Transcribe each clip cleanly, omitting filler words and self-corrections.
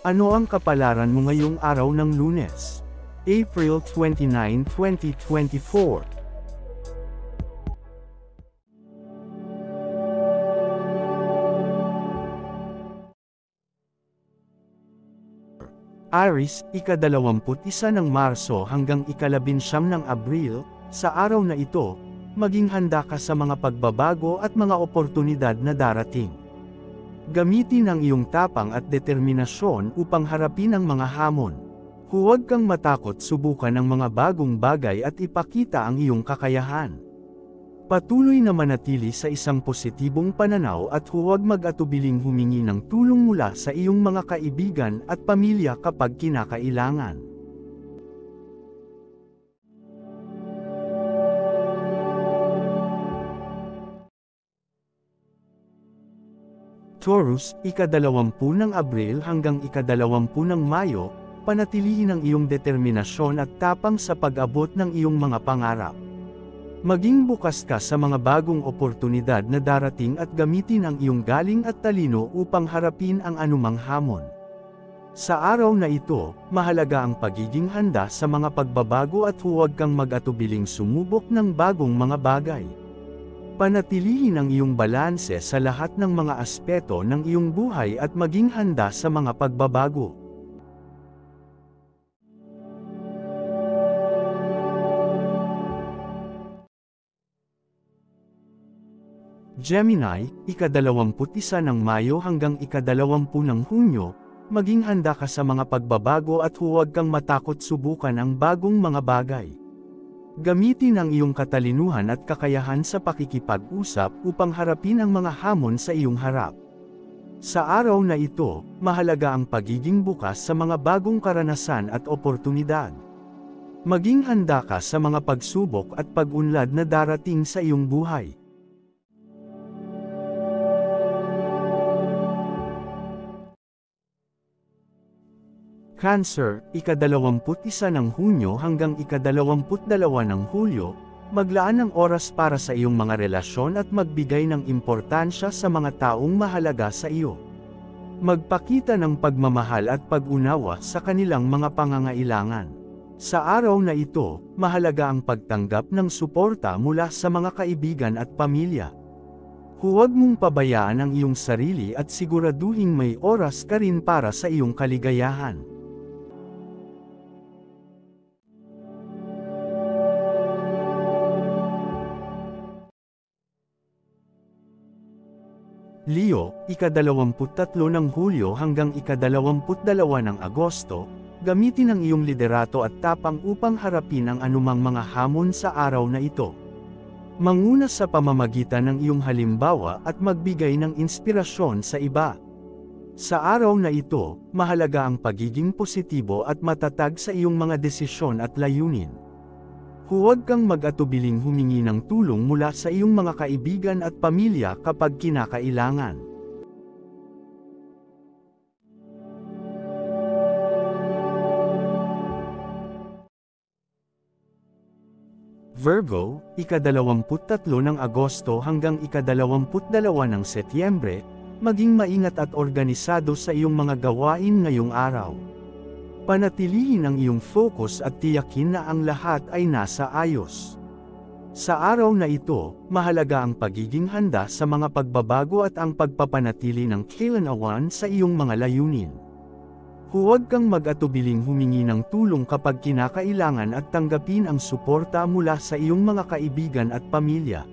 Ano ang kapalaran mo ngayong araw ng Lunes? April 29, 2024. Aries, ika-21 ng Marso hanggang ika-19 ng Abril, sa araw na ito, maging handa ka sa mga pagbabago at mga oportunidad na darating. Gamitin ang iyong tapang at determinasyon upang harapin ang mga hamon. Huwag kang matakot subukan ang mga bagong bagay at ipakita ang iyong kakayahan. Patuloy na manatili sa isang positibong pananaw at huwag mag-atubiling humingi ng tulong mula sa iyong mga kaibigan at pamilya kapag kinakailangan. Taurus, ika-20 ng Abril hanggang ika-20 ng Mayo, panatilihin ang iyong determinasyon at tapang sa pag-abot ng iyong mga pangarap. Maging bukas ka sa mga bagong oportunidad na darating at gamitin ang iyong galing at talino upang harapin ang anumang hamon. Sa araw na ito, mahalaga ang pagiging handa sa mga pagbabago at huwag kang mag-atubiling sumubok ng bagong mga bagay. Panatilihin ang iyong balanse sa lahat ng mga aspeto ng iyong buhay at maging handa sa mga pagbabago. Gemini, ika-21 ng Mayo hanggang ika-20 ng Hunyo, maging handa ka sa mga pagbabago at huwag kang matakot subukan ang bagong mga bagay. Gamitin ang iyong katalinuhan at kakayahan sa pakikipag-usap upang harapin ang mga hamon sa iyong harap. Sa araw na ito, mahalaga ang pagiging bukas sa mga bagong karanasan at oportunidad. Maging handa ka sa mga pagsubok at pag-unlad na darating sa iyong buhay. Cancer, ika-21 ng Hunyo hanggang ika-22 ng Hulyo, maglaan ng oras para sa iyong mga relasyon at magbigay ng importansya sa mga taong mahalaga sa iyo. Magpakita ng pagmamahal at pag-unawa sa kanilang mga pangangailangan. Sa araw na ito, mahalaga ang pagtanggap ng suporta mula sa mga kaibigan at pamilya. Huwag mong pabayaan ang iyong sarili at siguraduhing may oras ka rin para sa iyong kaligayahan. Leo, ika-23 ng Hulyo hanggang ika-22 ng Agosto, gamitin ang iyong liderato at tapang upang harapin ang anumang mga hamon sa araw na ito. Manguna sa pamamagitan ng iyong halimbawa at magbigay ng inspirasyon sa iba. Sa araw na ito, mahalaga ang pagiging positibo at matatag sa iyong mga desisyon at layunin. Huwag kang mag-atubiling humingi ng tulong mula sa iyong mga kaibigan at pamilya kapag kinakailangan. Virgo, ika-23 ng Agosto hanggang ika-22 ng Setyembre, maging maingat at organisado sa iyong mga gawain ngayong araw. Panatilihin ang iyong focus at tiyakin na ang lahat ay nasa ayos. Sa araw na ito, mahalaga ang pagiging handa sa mga pagbabago at ang pagpapanatili ng kalinawaan sa iyong mga layunin. Huwag kang mag-atubiling humingi ng tulong kapag kinakailangan at tanggapin ang suporta mula sa iyong mga kaibigan at pamilya.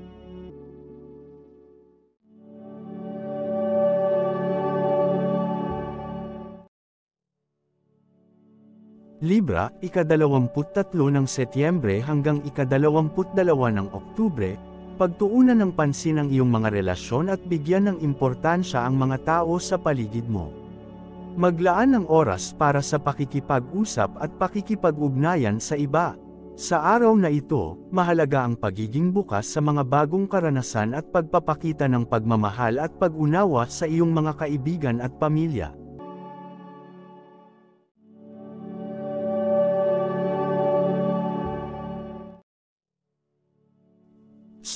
Libra, ika-23 ng Setyembre hanggang ika-22 ng Oktubre, pagtuunan ng pansin ang iyong mga relasyon at bigyan ng importansya ang mga tao sa paligid mo. Maglaan ng oras para sa pakikipag-usap at pakikipag-ugnayan sa iba. Sa araw na ito, mahalaga ang pagiging bukas sa mga bagong karanasan at pagpapakita ng pagmamahal at pag-unawa sa iyong mga kaibigan at pamilya.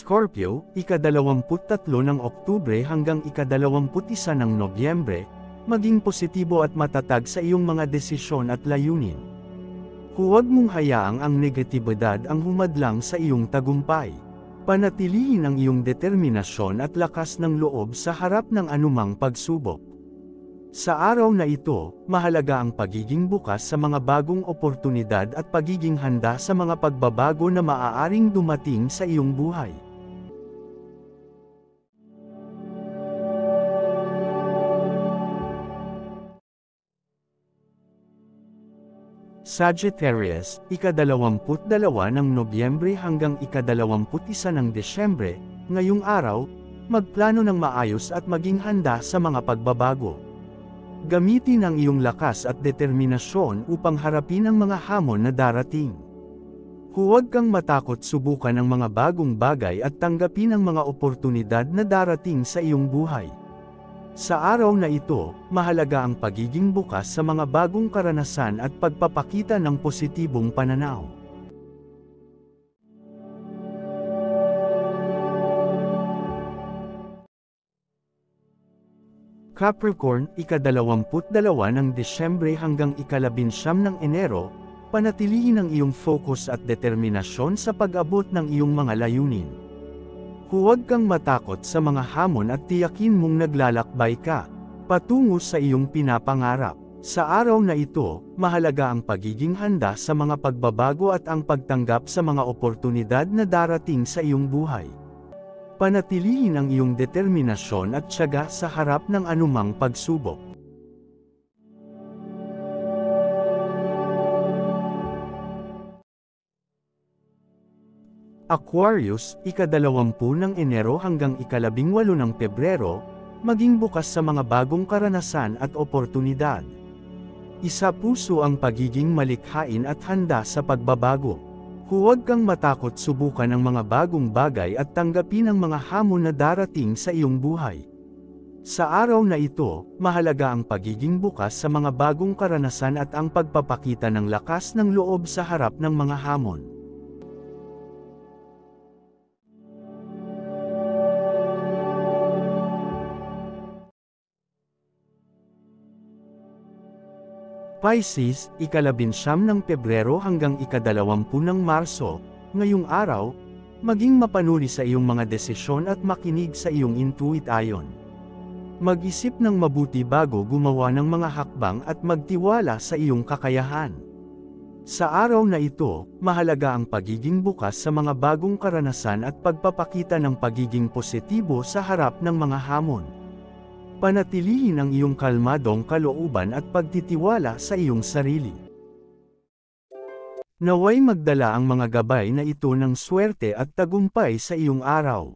Scorpio, ika-23 ng Oktubre hanggang ika-21 ng Nobyembre, maging positibo at matatag sa iyong mga desisyon at layunin. Huwag mong hayaang ang negatibidad ang humadlang sa iyong tagumpay. Panatilihin ang iyong determinasyon at lakas ng loob sa harap ng anumang pagsubok. Sa araw na ito, mahalaga ang pagiging bukas sa mga bagong oportunidad at pagiging handa sa mga pagbabago na maaaring dumating sa iyong buhay. Sagittarius, ika-22 ng Nobyembre hanggang ika-21 ng Desyembre, ngayong araw, magplano ng maayos at maging handa sa mga pagbabago. Gamitin ang iyong lakas at determinasyon upang harapin ang mga hamon na darating. Huwag kang matakot subukan ang mga bagong bagay at tanggapin ang mga oportunidad na darating sa iyong buhay. Sa araw na ito, mahalaga ang pagiging bukas sa mga bagong karanasan at pagpapakita ng positibong pananaw. Capricorn, ika-22 ng Desyembre hanggang ika-19 ng Enero, panatilihin ang iyong focus at determinasyon sa pag-abot ng iyong mga layunin. Huwag kang matakot sa mga hamon at tiyakin mong naglalakbay ka patungo sa iyong pinapangarap. Sa araw na ito, mahalaga ang pagiging handa sa mga pagbabago at ang pagtanggap sa mga oportunidad na darating sa iyong buhay. Panatilihin ang iyong determinasyon at tiyaga sa harap ng anumang pagsubok. Aquarius, ika-20 ng Enero hanggang ika-18 ng Pebrero, maging bukas sa mga bagong karanasan at oportunidad. Isa-puso ang pagiging malikhain at handa sa pagbabago. Huwag kang matakot subukan ang mga bagong bagay at tanggapin ang mga hamon na darating sa iyong buhay. Sa araw na ito, mahalaga ang pagiging bukas sa mga bagong karanasan at ang pagpapakita ng lakas ng loob sa harap ng mga hamon. Pisces, ika-19 ng Pebrero hanggang ika-20 ng Marso, ngayong araw, maging mapanuri sa iyong mga desisyon at makinig sa iyong intuition. Mag-isip ng mabuti bago gumawa ng mga hakbang at magtiwala sa iyong kakayahan. Sa araw na ito, mahalaga ang pagiging bukas sa mga bagong karanasan at pagpapakita ng pagiging positibo sa harap ng mga hamon. Panatilihin ang iyong kalmadong kalooban at pagtitiwala sa iyong sarili. Naway magdala ang mga gabay na ito ng swerte at tagumpay sa iyong araw.